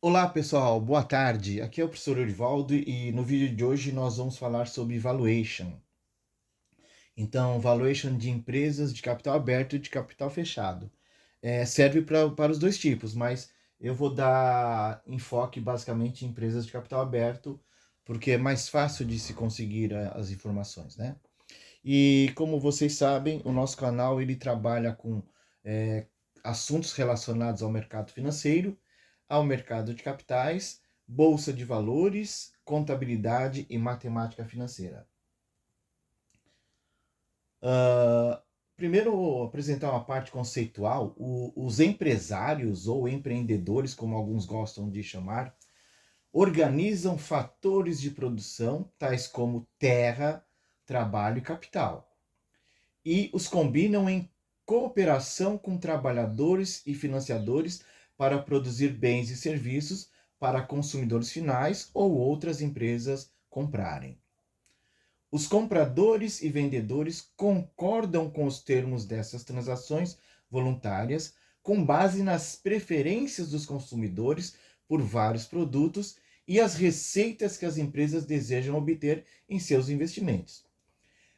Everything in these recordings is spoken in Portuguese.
Olá pessoal, boa tarde. Aqui é o professor Eurivaldo e no vídeo de hoje nós vamos falar sobre valuation. Então, valuation de empresas de capital aberto e de capital fechado. Serve para os dois tipos, mas eu vou dar enfoque basicamente em empresas de capital aberto, porque é mais fácil de se conseguir as informações, né? E como vocês sabem, o nosso canal ele trabalha com é, assuntos relacionados ao mercado financeiro, ao mercado de capitais, bolsa de valores, contabilidade e matemática financeira. Uh, Primeiro, apresentar uma parte conceitual. Os empresários ou empreendedores, como alguns gostam de chamar, organizam fatores de produção, tais como terra, trabalho e capital, e os combinam em cooperação com trabalhadores e financiadores para produzir bens e serviços para consumidores finais ou outras empresas comprarem. Os compradores e vendedores concordam com os termos dessas transações voluntárias com base nas preferências dos consumidores por vários produtos e as receitas que as empresas desejam obter em seus investimentos.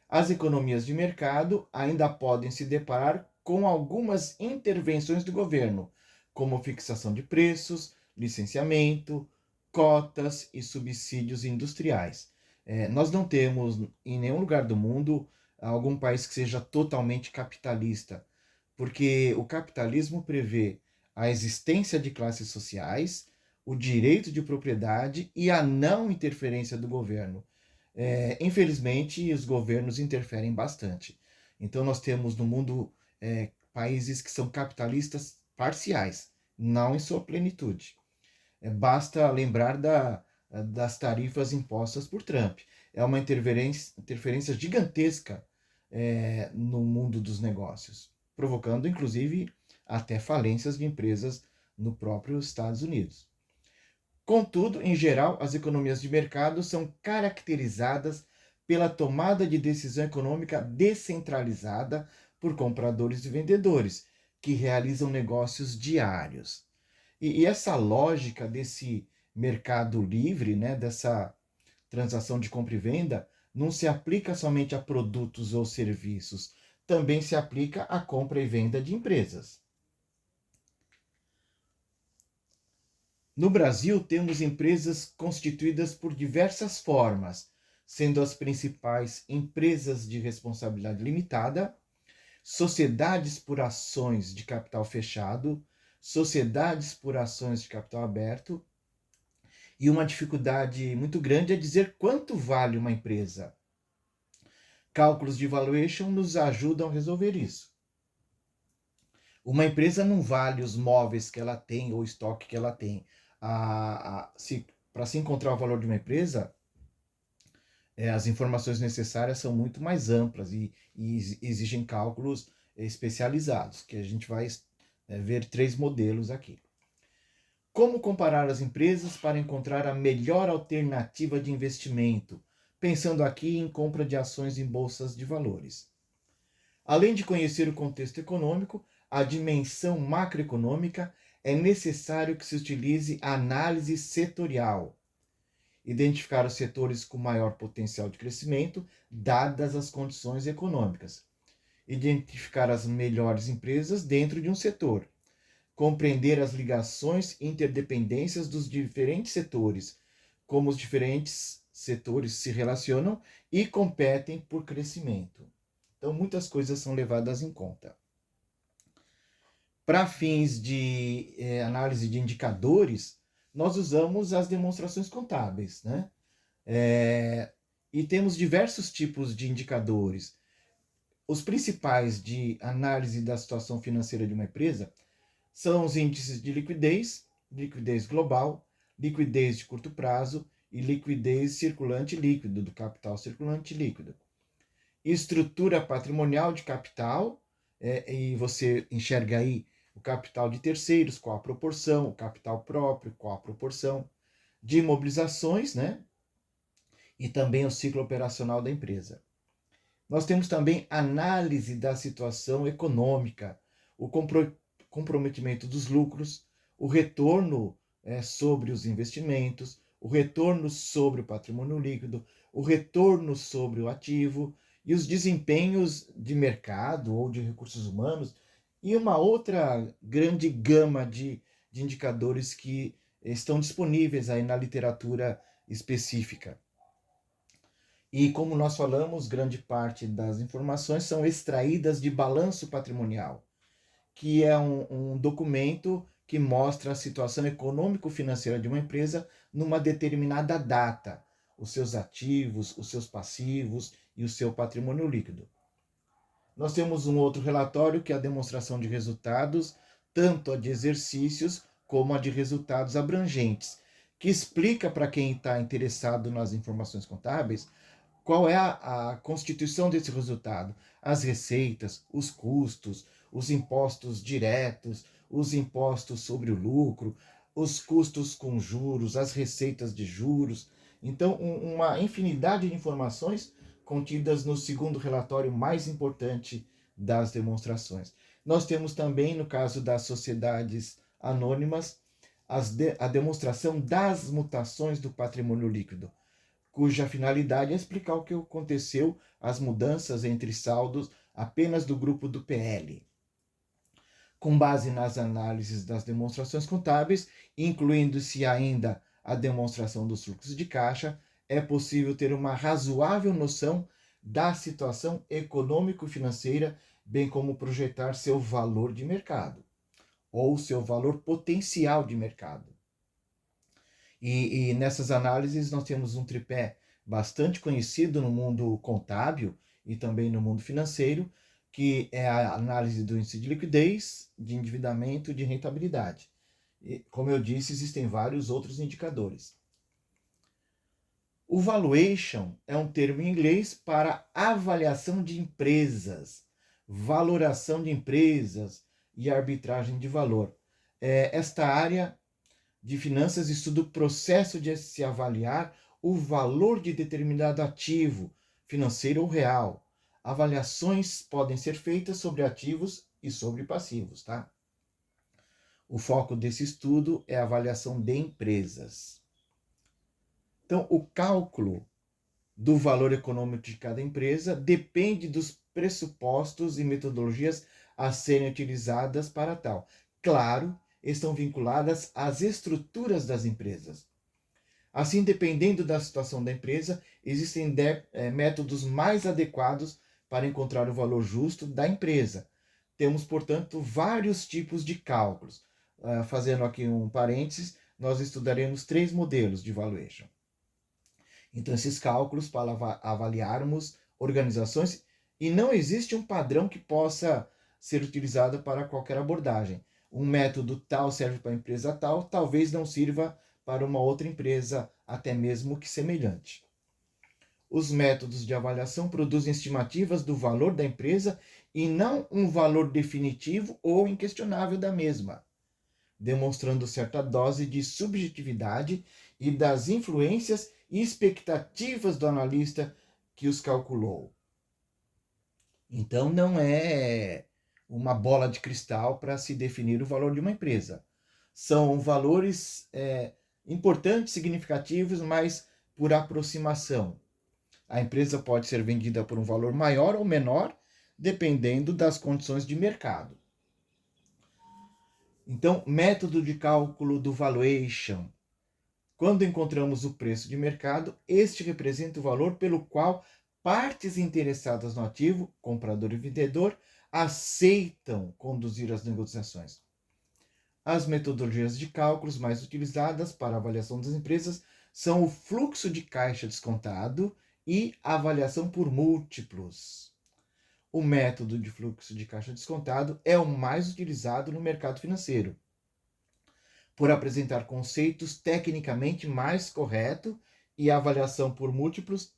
As economias de mercado ainda podem se deparar com algumas intervenções do governo, como fixação de preços, licenciamento, cotas e subsídios industriais. Nós não temos em nenhum lugar do mundo algum país que seja totalmente capitalista, porque o capitalismo prevê a existência de classes sociais, o direito de propriedade e a não interferência do governo. Infelizmente, os governos interferem bastante. Então, nós temos no mundo países que são capitalistas parciais, não em sua plenitude. Basta lembrar das tarifas impostas por Trump. É uma interferência gigantesca no mundo dos negócios, provocando, inclusive, até falências de empresas no próprio Estados Unidos. Contudo, em geral, as economias de mercado são caracterizadas pela tomada de decisão econômica descentralizada por compradores e vendedores, que realizam negócios diários. E essa lógica desse mercado livre, né, dessa transação de compra e venda, não se aplica somente a produtos ou serviços, também se aplica à compra e venda de empresas. No Brasil, temos empresas constituídas por diversas formas, sendo as principais empresas de responsabilidade limitada, sociedades por ações de capital fechado, sociedades por ações de capital aberto, e uma dificuldade muito grande é dizer quanto vale uma empresa. Cálculos de valuation nos ajudam a resolver isso. Uma empresa não vale os móveis que ela tem ou o estoque que ela tem. Para se encontrar o valor de uma empresa, as informações necessárias são muito mais amplas e exigem cálculos especializados, que a gente vai ver três modelos aqui. Como comparar as empresas para encontrar a melhor alternativa de investimento, pensando aqui em compra de ações em bolsas de valores. Além de conhecer o contexto econômico, a dimensão macroeconômica, é necessário que se utilize a análise setorial. Identificar os setores com maior potencial de crescimento, dadas as condições econômicas. Identificar as melhores empresas dentro de um setor. Compreender as ligações e interdependências dos diferentes setores, como os diferentes setores se relacionam e competem por crescimento. Então, muitas coisas são levadas em conta. Para fins de análise de indicadores, nós usamos as demonstrações contábeis, né? E temos diversos tipos de indicadores. Os principais de análise da situação financeira de uma empresa são os índices de liquidez, liquidez global, liquidez de curto prazo e liquidez circulante líquido, do capital circulante líquido. Estrutura patrimonial de capital, e você enxerga aí o capital de terceiros, qual a proporção, o capital próprio, qual a proporção, de imobilizações, né? E também o ciclo operacional da empresa. Nós temos também análise da situação econômica, o comprometimento dos lucros, o retorno sobre os investimentos, o retorno sobre o patrimônio líquido, o retorno sobre o ativo e os desempenhos de mercado ou de recursos humanos e uma outra grande gama de indicadores que estão disponíveis aí na literatura específica. E como nós falamos, grande parte das informações são extraídas de balanço patrimonial, que é um documento que mostra a situação econômico-financeira de uma empresa numa determinada data, os seus ativos, os seus passivos e o seu patrimônio líquido. Nós temos um outro relatório que é a demonstração de resultados, tanto a de exercícios como a de resultados abrangentes, que explica para quem está interessado nas informações contábeis qual é a constituição desse resultado, as receitas, os custos, os impostos diretos, os impostos sobre o lucro, os custos com juros, as receitas de juros. Então, uma infinidade de informações contidas no segundo relatório mais importante das demonstrações. Nós temos também, no caso das sociedades anônimas, a demonstração das mutações do patrimônio líquido, cuja finalidade é explicar o que aconteceu, as mudanças entre saldos apenas do grupo do PL. Com base nas análises das demonstrações contábeis, incluindo-se ainda a demonstração dos fluxos de caixa, é possível ter uma razoável noção da situação econômico-financeira, bem como projetar seu valor de mercado, ou seu valor potencial de mercado. E nessas análises nós temos um tripé bastante conhecido no mundo contábil e também no mundo financeiro, que é a análise do índice de liquidez, de endividamento e de rentabilidade. E, como eu disse, existem vários outros indicadores. O valuation é um termo em inglês para avaliação de empresas, valoração de empresas e arbitragem de valor. Esta área de finanças estuda o processo de se avaliar o valor de determinado ativo, financeiro ou real. Avaliações podem ser feitas sobre ativos e sobre passivos, tá? O foco desse estudo é a avaliação de empresas. Então, o cálculo do valor econômico de cada empresa depende dos pressupostos e metodologias a serem utilizadas para tal. Claro, estão vinculadas às estruturas das empresas. Assim, dependendo da situação da empresa, existem métodos mais adequados para encontrar o valor justo da empresa. Temos, portanto, vários tipos de cálculos. Fazendo aqui um parênteses, nós estudaremos 3 modelos de valuation. Então, esses cálculos para avaliarmos organizações, e não existe um padrão que possa ser utilizado para qualquer abordagem. Um método tal serve para a empresa tal, talvez não sirva para uma outra empresa, até mesmo que semelhante. Os métodos de avaliação produzem estimativas do valor da empresa e não um valor definitivo ou inquestionável da mesma, demonstrando certa dose de subjetividade e das influências e expectativas do analista que os calculou. Então, não é uma bola de cristal para se definir o valor de uma empresa. São valores importantes, significativos, mas por aproximação. A empresa pode ser vendida por um valor maior ou menor, dependendo das condições de mercado. Então, método de cálculo do valuation. Quando encontramos o preço de mercado, este representa o valor pelo qual partes interessadas no ativo, comprador e vendedor, aceitam conduzir as negociações. As metodologias de cálculos mais utilizadas para a avaliação das empresas são o fluxo de caixa descontado e a avaliação por múltiplos. O método de fluxo de caixa descontado é o mais utilizado no mercado financeiro, por apresentar conceitos tecnicamente mais corretos, e a avaliação por múltiplos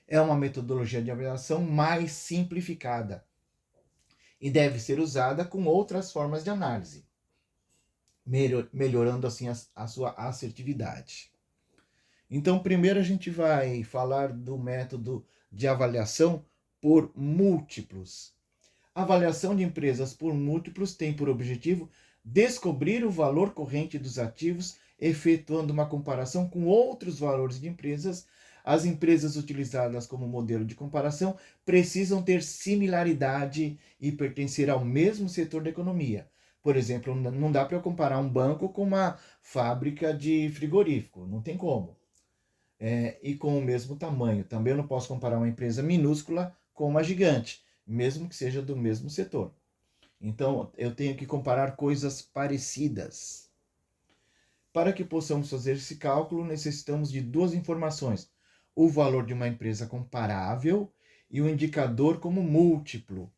é uma metodologia de avaliação mais simplificada e deve ser usada com outras formas de análise, melhorando assim a sua assertividade. Então, primeiro a gente vai falar do método de avaliação por múltiplos. A avaliação de empresas por múltiplos tem por objetivo descobrir o valor corrente dos ativos, efetuando uma comparação com outros valores de empresas. As empresas utilizadas como modelo de comparação precisam ter similaridade e pertencer ao mesmo setor da economia. Por exemplo, não dá para eu comparar um banco com uma fábrica de frigorífico, não tem como. E com o mesmo tamanho. Também eu não posso comparar uma empresa minúscula com uma gigante, mesmo que seja do mesmo setor. Então, eu tenho que comparar coisas parecidas. Para que possamos fazer esse cálculo, necessitamos de duas informações: o valor de uma empresa comparável e o indicador como múltiplo.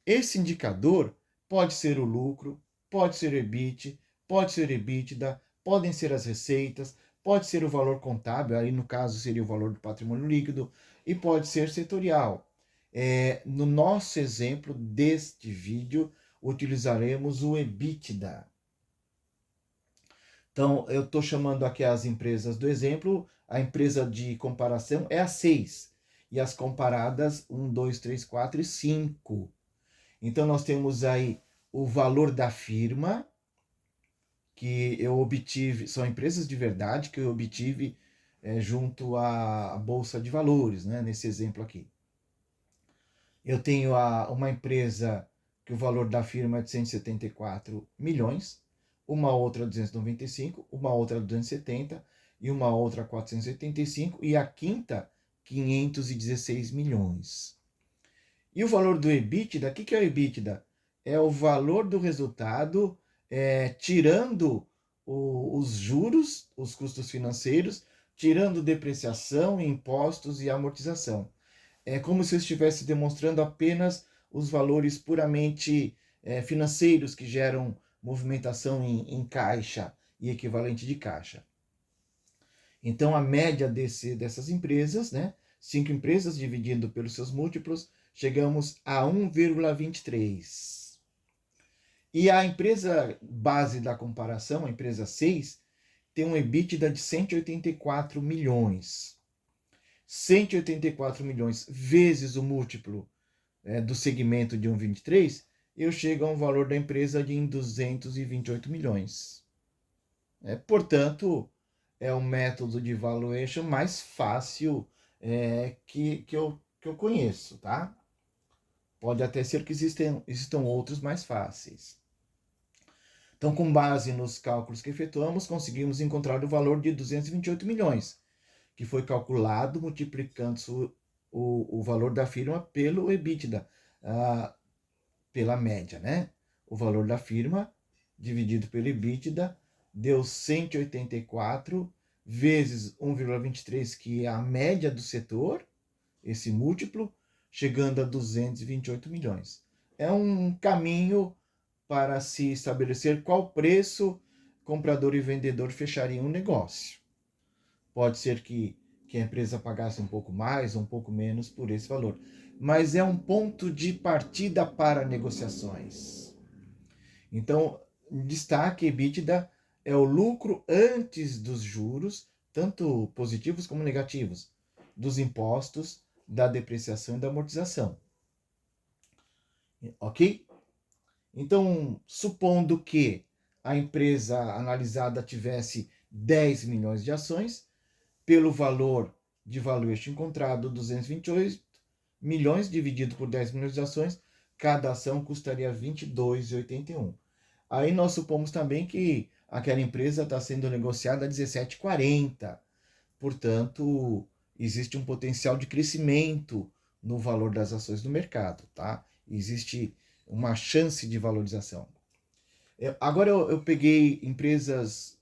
Esse indicador pode ser o lucro, pode ser o EBIT, pode ser o EBITDA, podem ser as receitas, pode ser o valor contábil, aí no caso seria o valor do patrimônio líquido, e pode ser setorial. No nosso exemplo deste vídeo, utilizaremos o EBITDA. Então, eu estou chamando aqui as empresas do exemplo, a empresa de comparação é a 6, e as comparadas 1, 2, 3, 4 e 5. Então, nós temos aí o valor da firma, que eu obtive, são empresas de verdade que eu obtive junto à Bolsa de Valores, né, nesse exemplo aqui. Eu tenho uma empresa que o valor da firma é de 174 milhões, uma outra 295, uma outra 270 e uma outra 485 e a quinta 516 milhões. E o valor do EBITDA, o que é o EBITDA? É o valor do resultado tirando os juros, os custos financeiros, tirando depreciação, impostos e amortização. É como se eu estivesse demonstrando apenas os valores puramente financeiros que geram movimentação em caixa e equivalente de caixa. Então, a média dessas empresas, né, 5 empresas dividindo pelos seus múltiplos, chegamos a 1,23. E a empresa base da comparação, a empresa 6, tem um EBITDA de 184 milhões. 184 milhões vezes o múltiplo do segmento de 1,23, eu chego a um valor da empresa de 228 milhões. Portanto, é o método de valuation mais fácil que eu conheço, tá? Pode até ser que existam outros mais fáceis. Então, com base nos cálculos que efetuamos, conseguimos encontrar o valor de 228 milhões, que foi calculado multiplicando o valor da firma pelo EBITDA, pela média, né? O valor da firma dividido pelo EBITDA deu 184 vezes 1,23, que é a média do setor, esse múltiplo, chegando a 228 milhões. É um caminho para se estabelecer qual preço comprador e vendedor fechariam um negócio. Pode ser que a empresa pagasse um pouco mais ou um pouco menos por esse valor, mas é um ponto de partida para negociações. Então, destaque: EBITDA é o lucro antes dos juros, tanto positivos como negativos, dos impostos, da depreciação e da amortização. Ok? Então, supondo que a empresa analisada tivesse 10 milhões de ações, pelo valor de valuation encontrado, 228 milhões dividido por 10 milhões de ações, cada ação custaria R$ 22,81. Aí nós supomos também que aquela empresa está sendo negociada a 17,40. Portanto, existe um potencial de crescimento no valor das ações no mercado, tá? Existe uma chance de valorização. Agora eu peguei empresas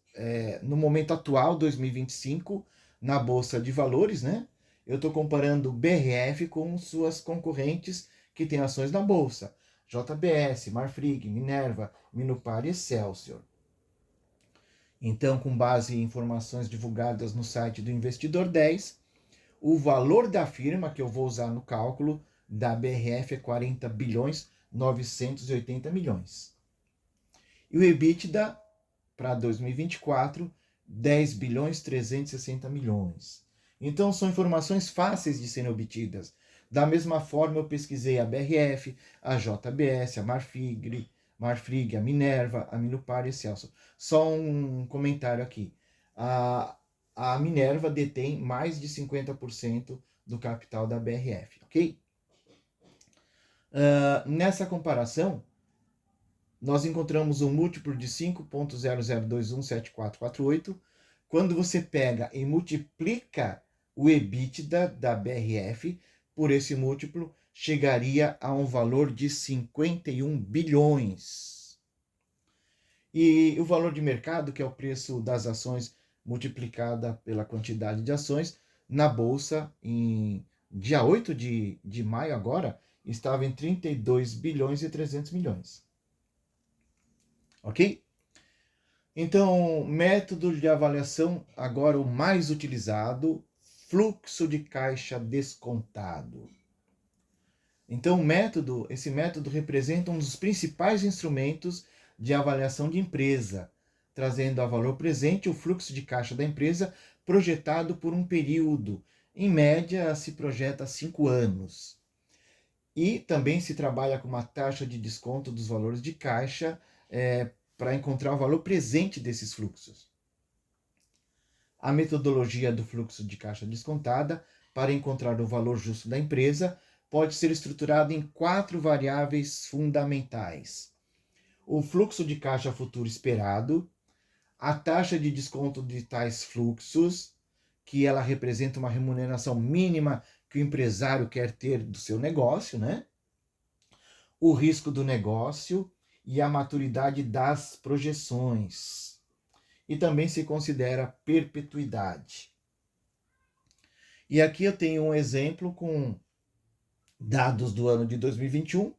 no momento atual, 2025, na Bolsa de Valores, né? Eu estou comparando BRF com suas concorrentes que têm ações na Bolsa. JBS, Marfrig, Minerva, Minupar e Excelsior. Então, com base em informações divulgadas no site do Investidor 10, o valor da firma que eu vou usar no cálculo da BRF é 40 bilhões 980 milhões. E o EBITDA para 2024, 10 bilhões 360 milhões. Então, são informações fáceis de serem obtidas. Da mesma forma, eu pesquisei a BRF, a JBS, a Marfrig, a Minerva, a Milupar e a Celso. Só um comentário aqui. A Minerva detém mais de 50% do capital da BRF, ok? Nessa comparação, nós encontramos um múltiplo de 5,00217448. Quando você pega e multiplica o EBITDA da BRF por esse múltiplo, chegaria a um valor de 51 bilhões. E o valor de mercado, que é o preço das ações multiplicada pela quantidade de ações, na Bolsa, em dia 8 de maio agora, estava em 32 bilhões e 300 milhões. Ok? Então, método de avaliação, agora o mais utilizado, fluxo de caixa descontado. Então, esse método representa um dos principais instrumentos de avaliação de empresa, trazendo a valor presente o fluxo de caixa da empresa projetado por um período. Em média, se projeta 5 anos. E também se trabalha com uma taxa de desconto dos valores de caixa para encontrar o valor presente desses fluxos. A metodologia do fluxo de caixa descontada para encontrar o valor justo da empresa pode ser estruturada em 4 variáveis fundamentais: o fluxo de caixa futuro esperado, a taxa de desconto de tais fluxos, que ela representa uma remuneração mínima que o empresário quer ter do seu negócio, né? O risco do negócio e a maturidade das projeções. E também se considera perpetuidade. E aqui eu tenho um exemplo com dados do ano de 2021.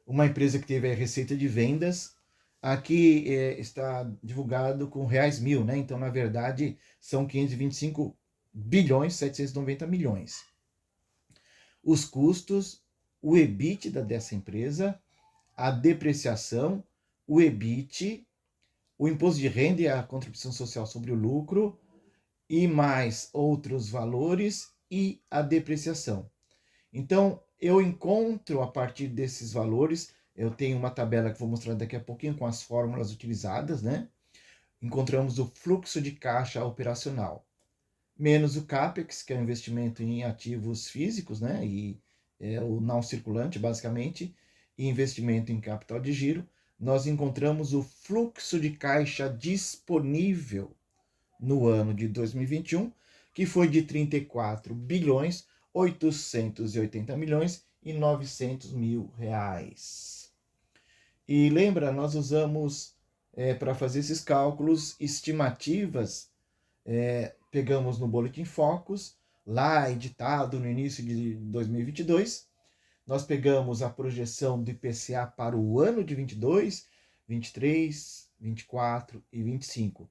Uma empresa que teve a receita de vendas. Aqui está divulgado com reais mil, né? Então, na verdade, são 525 bilhões 790 milhões. Os custos, o EBITDA dessa empresa, a depreciação, o EBIT, o imposto de renda e a contribuição social sobre o lucro, e mais outros valores e a depreciação. Então, eu encontro a partir desses valores, eu tenho uma tabela que vou mostrar daqui a pouquinho com as fórmulas utilizadas, né? Encontramos o fluxo de caixa operacional, menos o CAPEX, que é o investimento em ativos físicos, né? E o não circulante, basicamente, e investimento em capital de giro, nós encontramos o fluxo de caixa disponível no ano de 2021, que foi de 34 bilhões 880 milhões e 900 mil reais. E lembra, nós usamos para fazer esses cálculos estimativas, pegamos no Boletim Focus, lá editado no início de 2022, nós pegamos a projeção do IPCA para o ano de 22, 23, 24 e 25.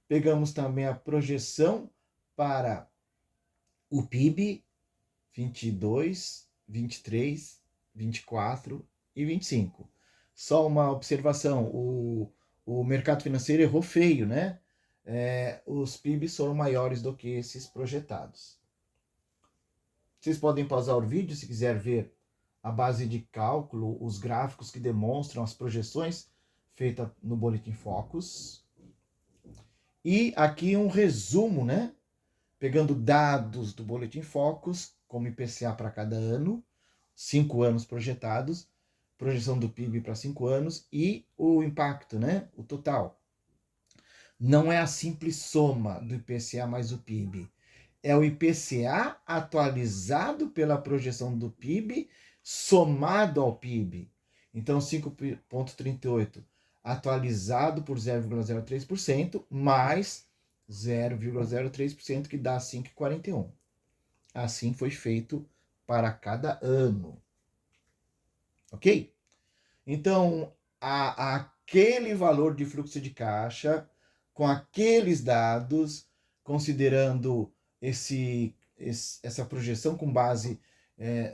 Pegamos também a projeção para o PIB 22, 23, 24 e 25. Só uma observação, o mercado financeiro errou feio, né? Os PIBs foram maiores do que esses projetados. Vocês podem pausar o vídeo se quiser ver a base de cálculo, os gráficos que demonstram as projeções feitas no Boletim Focus. E aqui um resumo, né? Pegando dados do Boletim Focus, como IPCA para cada ano, 5 anos projetados, projeção do PIB para 5 anos e o impacto, né? O total. Não é a simples soma do IPCA mais o PIB. É o IPCA atualizado pela projeção do PIB somado ao PIB. Então, 5,38 atualizado por 0,03% mais 0,03%, que dá 5,41. Assim foi feito para cada ano. Ok? Então, aquele valor de fluxo de caixa, com aqueles dados, considerando essa projeção com base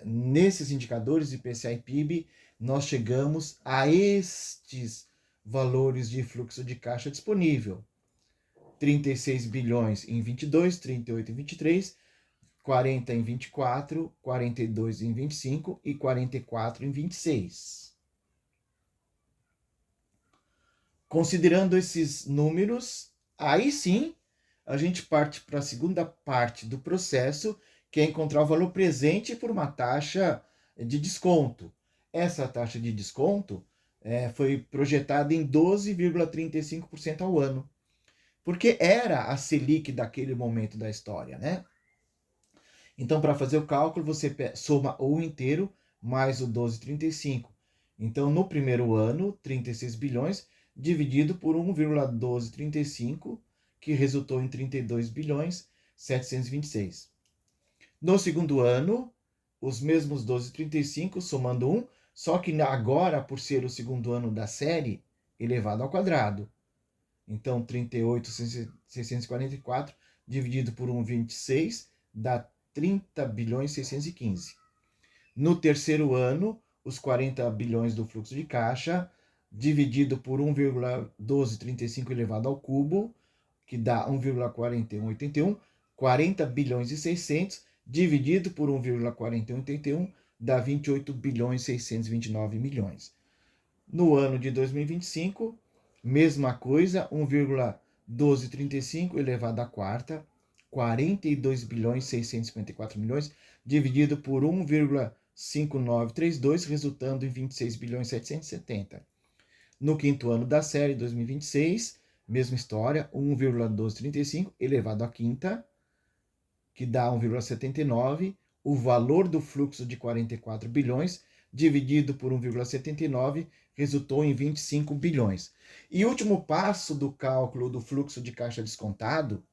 nesses indicadores de IPCA e PIB, nós chegamos a estes valores de fluxo de caixa disponível. 36 bilhões em 22, 38 em 23, 40 em 24, 42 em 25 e 44 em 26. Considerando esses números, aí sim a gente parte para a segunda parte do processo, que é encontrar o valor presente por uma taxa de desconto. Essa taxa de desconto foi projetada em 12,35% ao ano, porque era a Selic daquele momento da história, né? Então, para fazer o cálculo, você soma o inteiro mais o 12,35. Então, no primeiro ano, 36 bilhões dividido por 1,1235, que resultou em 32 bilhões 726. No segundo ano, os mesmos 12,35 somando 1, só que agora, por ser o segundo ano da série, elevado ao quadrado. Então, 38.644 dividido por 1,26 dá 30 bilhões 615. No terceiro ano, os 40 bilhões do fluxo de caixa, dividido por 1,1235 elevado ao cubo, que dá 1,4181, 40 bilhões e 600, dividido por 1,4181, dá 28 bilhões 629 milhões. No ano de 2025, mesma coisa, 1,1235 elevado à quarta, 42 bilhões 654 milhões, dividido por 1,5932, resultando em 26 bilhões 770. No quinto ano da série, 2026, mesma história, 1,1235 elevado à quinta, que dá 1,79, o valor do fluxo de 44 bilhões, dividido por 1,79, resultou em 25 bilhões. E último passo do cálculo do fluxo de caixa descontado,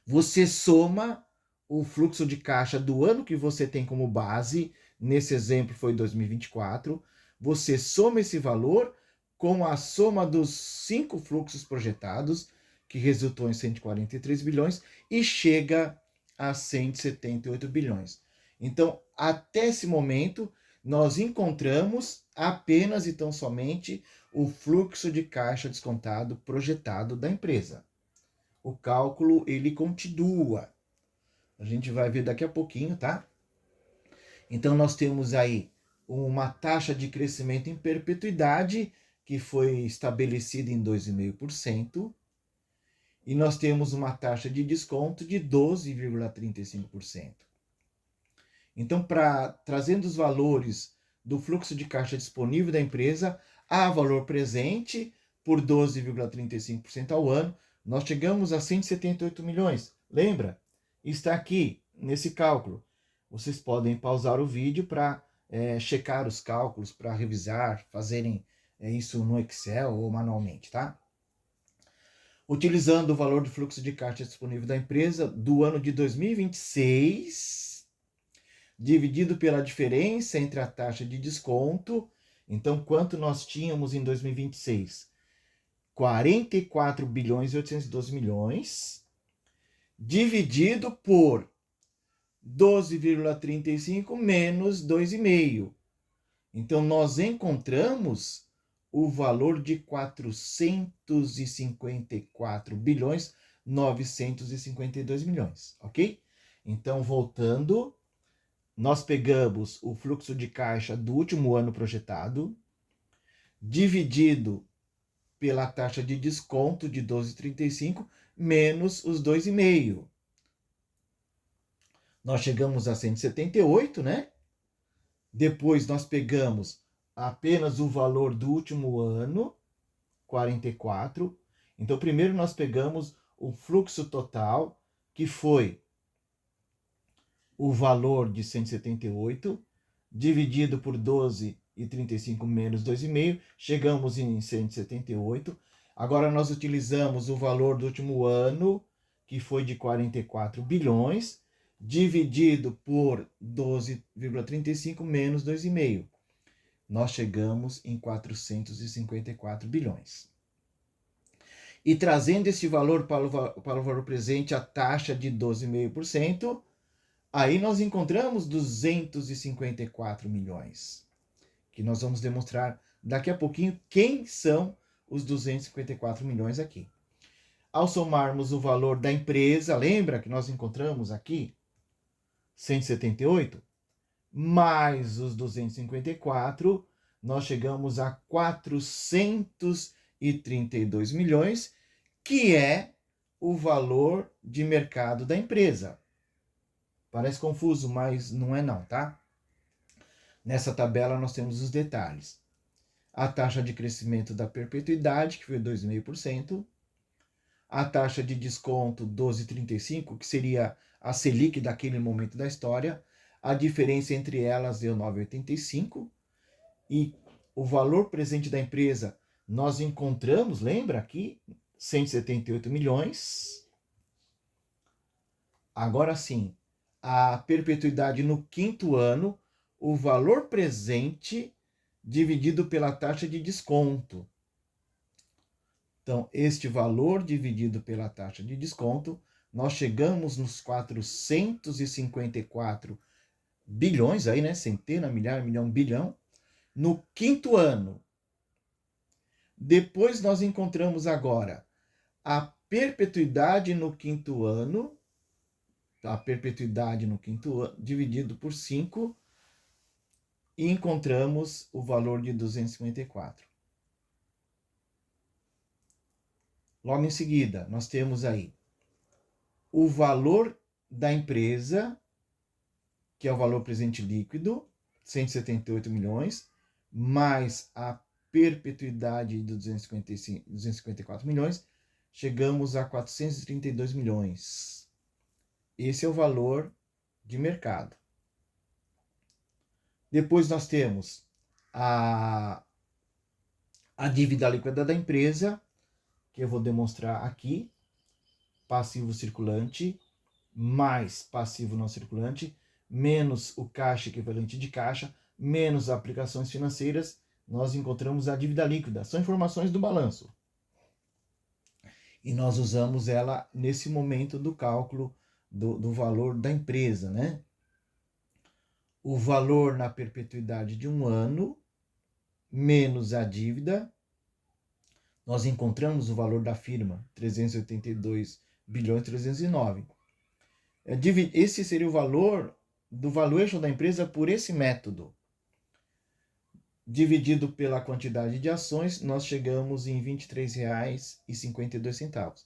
você soma o fluxo de caixa do ano que você tem como base, nesse exemplo foi 2024, você soma esse valor com a soma dos 5 fluxos projetados, que resultou em 143 bilhões, e chega a 178 bilhões. Então, até esse momento, nós encontramos apenas e tão somente o fluxo de caixa descontado projetado da empresa. O cálculo, ele continua. A gente vai ver daqui a pouquinho, tá? Então, nós temos aí uma taxa de crescimento em perpetuidade, que foi estabelecida em 2,5%, e nós temos uma taxa de desconto de 12,35%. Então, trazendo os valores do fluxo de caixa disponível da empresa a valor presente por 12,35% ao ano, nós chegamos a 178 milhões. Lembra? Está aqui nesse cálculo. Vocês podem pausar o vídeo para checar os cálculos, para revisar, fazerem isso no Excel ou manualmente, tá? Utilizando o valor do fluxo de caixa disponível da empresa do ano de 2026, dividido pela diferença entre a taxa de desconto. Então, quanto nós tínhamos em 2026? 44 bilhões e 812 milhões, dividido por 12,35 menos 2,5. Então, nós encontramos o valor de 454 bilhões 952 milhões, ok? Então, voltando, nós pegamos o fluxo de caixa do último ano projetado, dividido pela taxa de desconto de 12,35 menos os 2,5. Nós chegamos a 178, né? Depois nós pegamos apenas o valor do último ano, 44. Então, primeiro nós pegamos o fluxo total, que foi o valor de 178, dividido por 12,35 menos 2,5, chegamos em 178. Agora nós utilizamos o valor do último ano, que foi de 44 bilhões, dividido por 12,35 menos 2,5. Nós chegamos em 454 bilhões. E trazendo esse valor para o valor presente, a taxa de 12,5%, aí nós encontramos 254 milhões, que nós vamos demonstrar daqui a pouquinho quem são os 254 milhões aqui. Ao somarmos o valor da empresa, lembra que nós encontramos aqui 178, mais os 254, nós chegamos a 454 232 milhões, que é o valor de mercado da empresa. Parece confuso, mas não é não, tá? Nessa tabela nós temos os detalhes. A taxa de crescimento da perpetuidade, que foi 2,5%. A taxa de desconto 12,35%, que seria a Selic daquele momento da história. A diferença entre elas deu 9,85%. E o valor presente da empresa nós encontramos, lembra aqui, 178 milhões. Agora sim, a perpetuidade no quinto ano, o valor presente dividido pela taxa de desconto. Então, este valor dividido pela taxa de desconto, nós chegamos nos 454 bilhões, aí, né? Centena, milhar, milhão, bilhão, no quinto ano. Depois nós encontramos agora a perpetuidade no quinto ano, a perpetuidade no quinto ano, dividido por 5, e encontramos o valor de 254. Logo em seguida, nós temos aí o valor da empresa, que é o valor presente líquido, 178 milhões, mais a perpetuidade de 254 milhões, chegamos a 432 milhões. Esse é o valor de mercado. Depois nós temos a dívida líquida da empresa, que eu vou demonstrar aqui, passivo circulante, mais passivo não circulante, menos o caixa equivalente de caixa, menos aplicações financeiras, nós encontramos a dívida líquida. São informações do balanço. E nós usamos ela nesse momento do cálculo do valor da empresa, né? O valor na perpetuidade de um ano, menos a dívida, nós encontramos o valor da firma, 382 bilhões 309. Esse seria o valor do valuation da empresa por esse método. Dividido pela quantidade de ações, nós chegamos em R$ 23,52.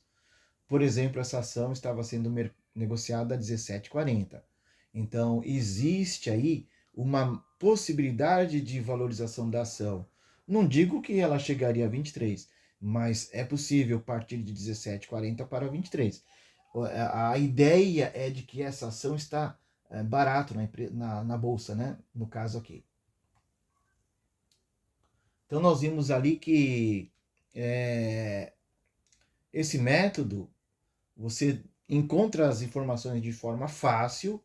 Por exemplo, essa ação estava sendo negociada a 17,40. Então, existe aí uma possibilidade de valorização da ação. Não digo que ela chegaria a 23, mas é possível partir de 17,40 para 23. A ideia é de que essa ação está barato na bolsa, né? No caso aqui. Então, nós vimos ali que esse método, você encontra as informações de forma fácil,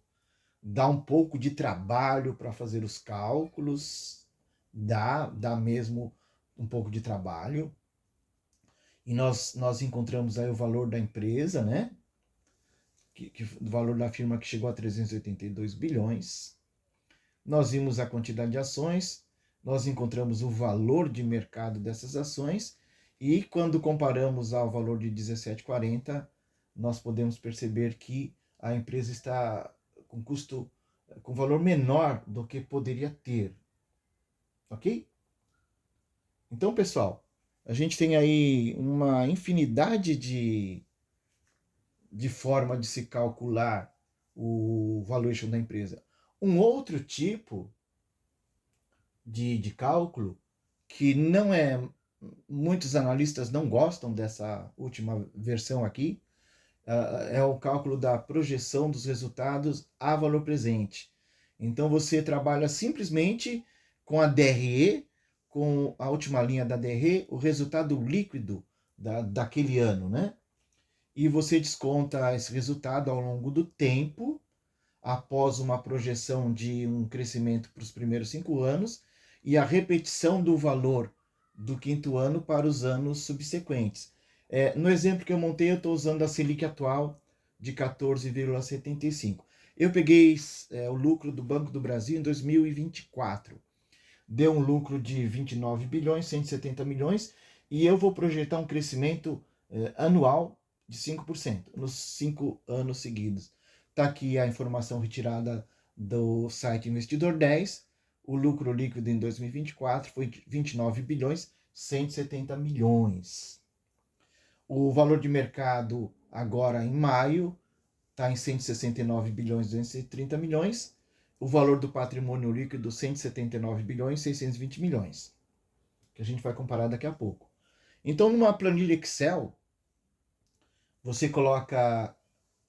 dá um pouco de trabalho para fazer os cálculos, dá mesmo um pouco de trabalho. E nós encontramos aí o valor da empresa, né? O valor da firma que chegou a 382 bilhões. Nós vimos a quantidade de ações, nós encontramos o valor de mercado dessas ações, e quando comparamos ao valor de 17,40, nós podemos perceber que a empresa está com custo, com valor menor do que poderia ter. Ok? Então, pessoal, a gente tem aí uma infinidade de forma de se calcular o valuation da empresa. Um outro tipo de cálculo que não é, muitos analistas não gostam dessa última versão aqui, é o cálculo da projeção dos resultados a valor presente. Então você trabalha simplesmente com a DRE, com a última linha da DRE, o resultado líquido daquele ano, né? E você desconta esse resultado ao longo do tempo, após uma projeção de um crescimento para os primeiros 5 anos, e a repetição do valor do quinto ano para os anos subsequentes. No exemplo que eu montei, eu estou usando a Selic atual de 14,75. Eu peguei o lucro do Banco do Brasil em 2024. Deu um lucro de 29 bilhões, 170 milhões, e eu vou projetar um crescimento anual de 5% nos 5 anos seguidos. Está aqui a informação retirada do site Investidor 10. O lucro líquido em 2024 foi 29 bilhões 170 milhões. O valor de mercado agora em maio está em 169 bilhões 230 milhões. O valor do patrimônio líquido 179 bilhões 620 milhões, que a gente vai comparar daqui a pouco. Então, numa planilha Excel, você coloca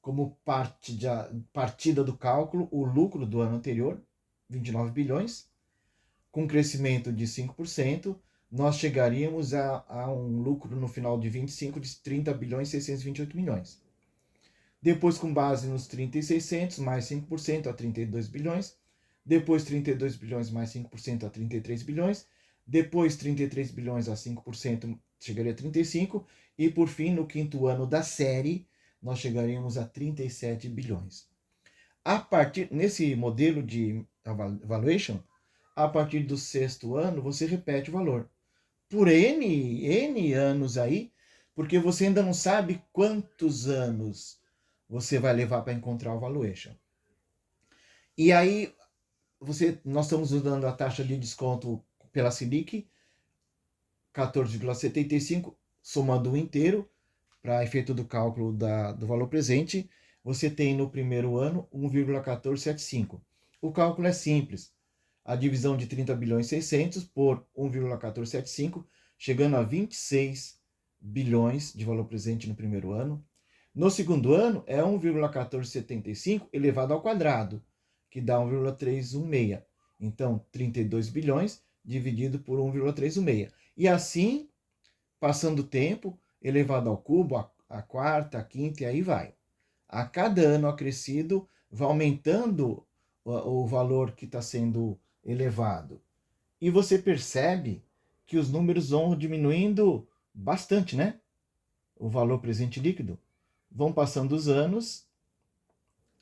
como partida do cálculo o lucro do ano anterior, 29 bilhões, com crescimento de 5%, nós chegaríamos a um lucro no final de 25 de 30 bilhões 628 milhões. Depois, com base nos 30,600, mais 5% a 32 bilhões. Depois, 32 bilhões mais 5% a 33 bilhões. Depois, 33 bilhões a 5% chegaria a 35. E, por fim, no quinto ano da série, nós chegaríamos a 37 bilhões. Nesse modelo de valuation, a partir do sexto ano, você repete o valor. Por N anos aí, porque você ainda não sabe quantos anos você vai levar para encontrar o valuation. E aí, nós estamos usando a taxa de desconto pela Selic, 14,75, somando o inteiro, para efeito do cálculo do valor presente, você tem no primeiro ano 1,1475. O cálculo é simples. A divisão de 30 bilhões 600 por 1,1475, chegando a 26 bilhões de valor presente no primeiro ano. No segundo ano, é 1,1475 elevado ao quadrado, que dá 1,316. Então, 32 bilhões dividido por 1,316. E assim, passando o tempo, elevado ao cubo, a quarta, a quinta, e aí vai. A cada ano acrescido, vai aumentando o valor que está sendo elevado. E você percebe que os números vão diminuindo bastante, né? O valor presente líquido. Vão passando os anos,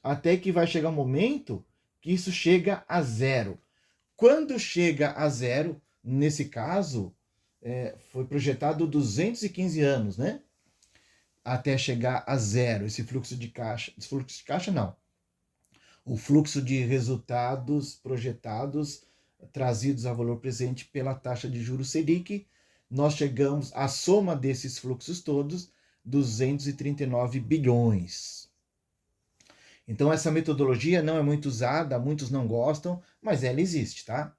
até que vai chegar um momento que isso chega a zero. Quando chega a zero, nesse caso, foi projetado 215 anos, né? Até chegar a zero, esse fluxo de caixa não. O fluxo de resultados projetados, trazidos a valor presente pela taxa de juros Selic, nós chegamos à soma desses fluxos todos, 239 bilhões. Então, essa metodologia não é muito usada, muitos não gostam, mas ela existe, tá?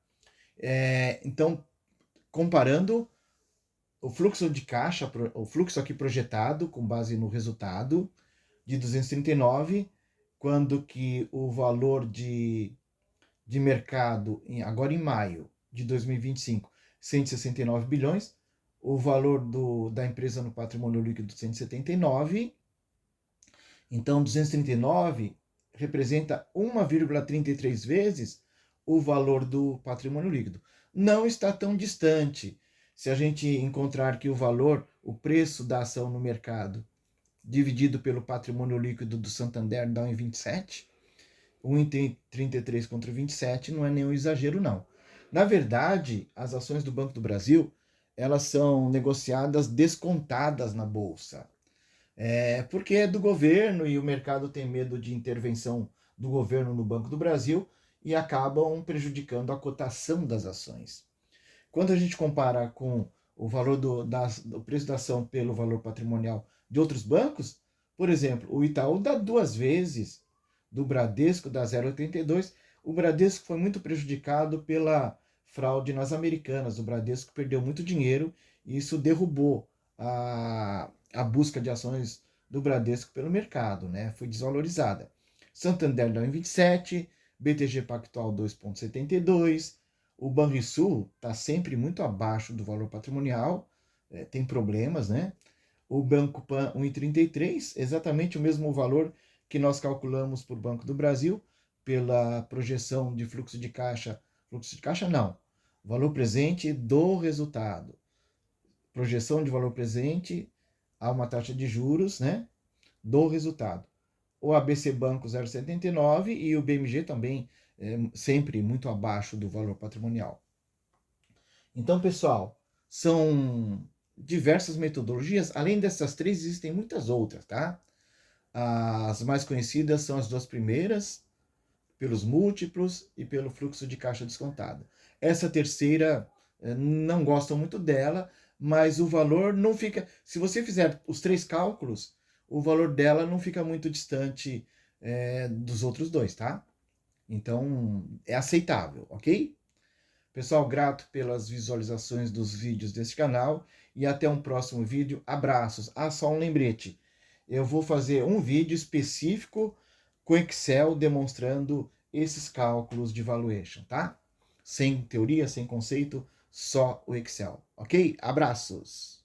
Então, comparando o fluxo de caixa, o fluxo aqui projetado, com base no resultado, de 239, quando que o valor de mercado, agora em maio de 2025, 169 bilhões, o valor da empresa no patrimônio líquido 179, então 239 representa 1,33 vezes o valor do patrimônio líquido. Não está tão distante. Se a gente encontrar que o valor, o preço da ação no mercado, dividido pelo patrimônio líquido do Santander, dá 1,27, 1,33 contra 27, não é nenhum exagero, não. Na verdade, as ações do Banco do Brasil, elas são negociadas descontadas na Bolsa. Porque é do governo e o mercado tem medo de intervenção do governo no Banco do Brasil e acabam prejudicando a cotação das ações. Quando a gente compara com o valor do preço da ação pelo valor patrimonial de outros bancos, por exemplo, o Itaú dá 2 vezes, do Bradesco dá 0,82. O Bradesco foi muito prejudicado pela fraude nas Americanas. O Bradesco perdeu muito dinheiro e isso derrubou a busca de ações do Bradesco pelo mercado, né? Foi desvalorizada. Santander dá 1,27, BTG Pactual 2,72, o Banrisul está sempre muito abaixo do valor patrimonial, tem problemas, né? O Banco Pan 1,33, exatamente o mesmo valor que nós calculamos por Banco do Brasil, pela projeção de fluxo de caixa não, valor presente do resultado. Projeção de valor presente a uma taxa de juros, né, do resultado. O ABC Banco 0,79 e o BMG também sempre muito abaixo do valor patrimonial. Então, pessoal, são diversas metodologias. Além dessas três, existem muitas outras, tá? As mais conhecidas são as duas primeiras, pelos múltiplos e pelo fluxo de caixa descontada. Essa terceira não gostam muito dela, mas o valor não fica. Se você fizer os 3 cálculos, o valor dela não fica muito distante dos outros dois, tá? Então é aceitável, ok? Pessoal, grato pelas visualizações dos vídeos desse canal e até um próximo vídeo. Abraços. Ah, só um lembrete. Eu vou fazer um vídeo específico com Excel demonstrando esses cálculos de valuation, tá? Sem teoria, sem conceito, só o Excel, ok? Abraços.